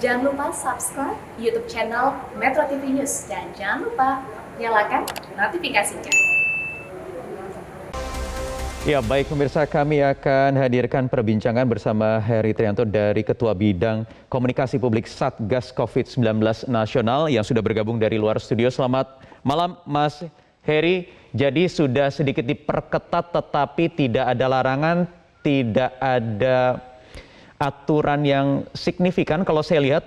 Jangan lupa subscribe YouTube channel Metro TV News dan jangan lupa nyalakan notifikasinya. Ya, baik pemirsa, kami akan hadirkan perbincangan bersama Heri Trianto dari Ketua Bidang Komunikasi Publik Satgas COVID-19 Nasional yang sudah bergabung dari luar studio. Selamat malam Mas Heri. Jadi sudah sedikit diperketat tetapi tidak ada larangan, tidak ada aturan yang signifikan kalau saya lihat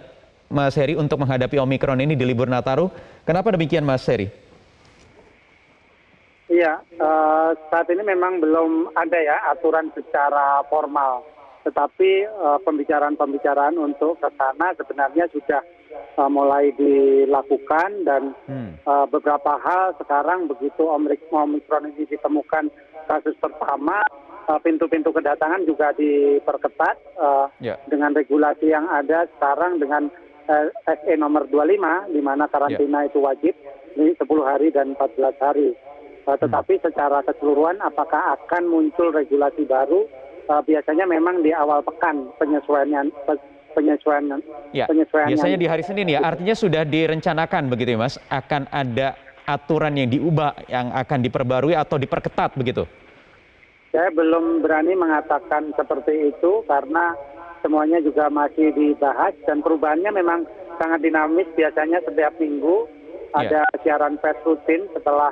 Mas Heri untuk menghadapi Omikron ini di libur Nataru. Kenapa demikian Mas Heri? Iya, saat ini memang belum ada ya aturan secara formal, tetapi pembicaraan-pembicaraan untuk ke sana sebenarnya sudah mulai dilakukan dan beberapa hal sekarang begitu Omikron ini ditemukan kasus pertama, pintu-pintu kedatangan juga diperketat dengan regulasi yang ada sekarang dengan SE nomor 25 di mana karantina itu wajib ini 10 hari dan 14 hari. Tetapi secara keseluruhan apakah akan muncul regulasi baru? Biasanya memang di awal pekan penyesuaian. Biasanya di hari Senin ya. Artinya sudah direncanakan begitu ya Mas? Akan ada aturan yang diubah, yang akan diperbarui atau diperketat begitu? Saya belum berani mengatakan seperti itu karena semuanya juga masih dibahas dan perubahannya memang sangat dinamis. Biasanya setiap minggu ada siaran pers rutin setelah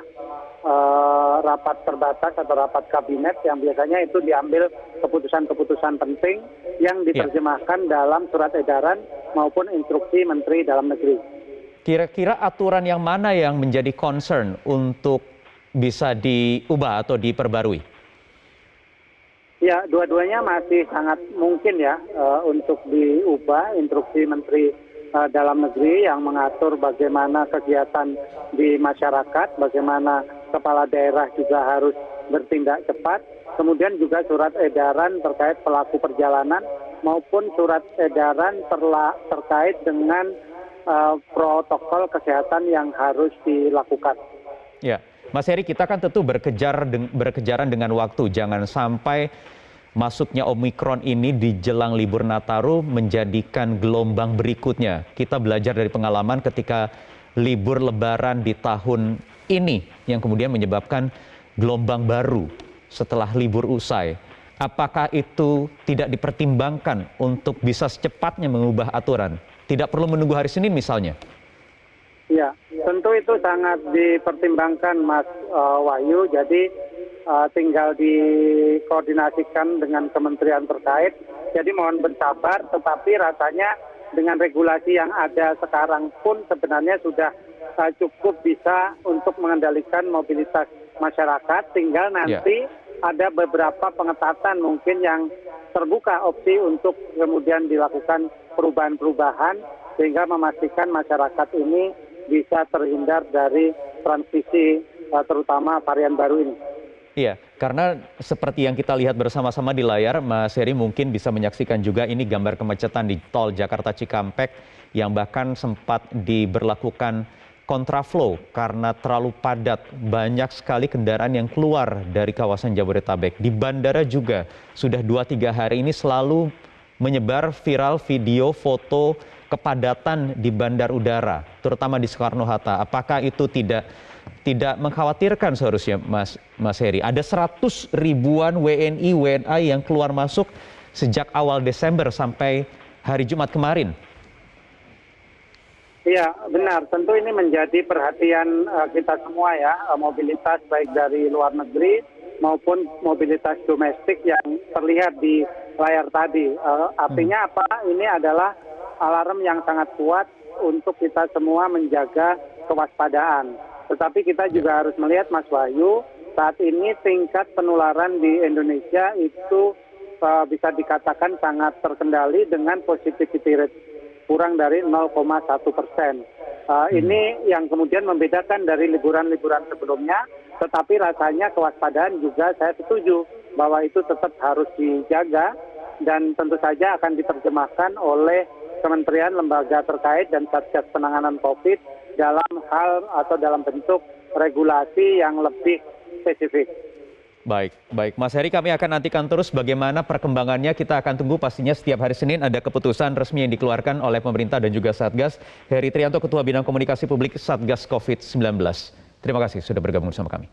rapat terbatas atau rapat kabinet yang biasanya itu diambil keputusan-keputusan penting yang diterjemahkan dalam surat edaran maupun instruksi Menteri Dalam Negeri. Kira-kira aturan yang mana yang menjadi concern untuk bisa diubah atau diperbarui? Ya, dua-duanya masih sangat mungkin ya untuk diubah. Instruksi Menteri Dalam Negeri yang mengatur bagaimana kegiatan di masyarakat, bagaimana kepala daerah juga harus bertindak cepat. Kemudian juga surat edaran terkait pelaku perjalanan maupun surat edaran terkait dengan protokol kesehatan yang harus dilakukan. Ya, Mas Heri, kita kan tentu berkejaran dengan waktu. Jangan sampai masuknya Omikron ini di jelang libur Nataru menjadikan gelombang berikutnya. Kita belajar dari pengalaman ketika libur Lebaran di tahun ini yang kemudian menyebabkan gelombang baru setelah libur usai. Apakah itu tidak dipertimbangkan untuk bisa secepatnya mengubah aturan? Tidak perlu menunggu hari Senin misalnya? Ya, tentu itu sangat dipertimbangkan Mas Wahyu. Jadi tinggal dikoordinasikan dengan kementerian terkait. Jadi mohon bersabar, tetapi rasanya dengan regulasi yang ada sekarang pun sebenarnya sudah cukup bisa untuk mengendalikan mobilitas masyarakat. Tinggal nanti ada beberapa pengetatan mungkin yang terbuka opsi untuk kemudian dilakukan perubahan-perubahan sehingga memastikan masyarakat ini bisa terhindar dari transmisi terutama varian baru ini. Iya, karena seperti yang kita lihat bersama-sama di layar, Mas Heri mungkin bisa menyaksikan juga ini gambar kemacetan di tol Jakarta Cikampek yang bahkan sempat diberlakukan kontraflow karena terlalu padat. Banyak sekali kendaraan yang keluar dari kawasan Jabodetabek. Di bandara juga sudah 2-3 hari ini selalu menyebar viral video foto kepadatan di bandar udara, terutama di Soekarno-Hatta. Apakah itu tidak mengkhawatirkan seharusnya Mas Heri? Ada 100 ribuan WNI, WNA yang keluar masuk sejak awal Desember sampai hari Jumat kemarin. Iya, benar. Tentu ini menjadi perhatian kita semua ya, mobilitas baik dari luar negeri maupun mobilitas domestik yang terlihat di layar tadi. Artinya apa? Ini adalah alarm yang sangat kuat untuk kita semua menjaga kewaspadaan. Tetapi kita juga harus melihat Mas Wahyu, saat ini tingkat penularan di Indonesia itu bisa dikatakan sangat terkendali dengan positivity rate kurang dari 0,1%. Ini yang kemudian membedakan dari liburan-liburan sebelumnya, tetapi rasanya kewaspadaan juga saya setuju bahwa itu tetap harus dijaga dan tentu saja akan diterjemahkan oleh kementerian, lembaga terkait dan Satgas Penanganan COVID dalam hal atau dalam bentuk regulasi yang lebih spesifik. Baik, baik. Mas Heri, kami akan nantikan terus bagaimana perkembangannya. Kita akan tunggu pastinya setiap hari Senin ada keputusan resmi yang dikeluarkan oleh pemerintah dan juga Satgas. Heri Trianto, Ketua Bidang Komunikasi Publik Satgas COVID-19. Terima kasih sudah bergabung bersama kami.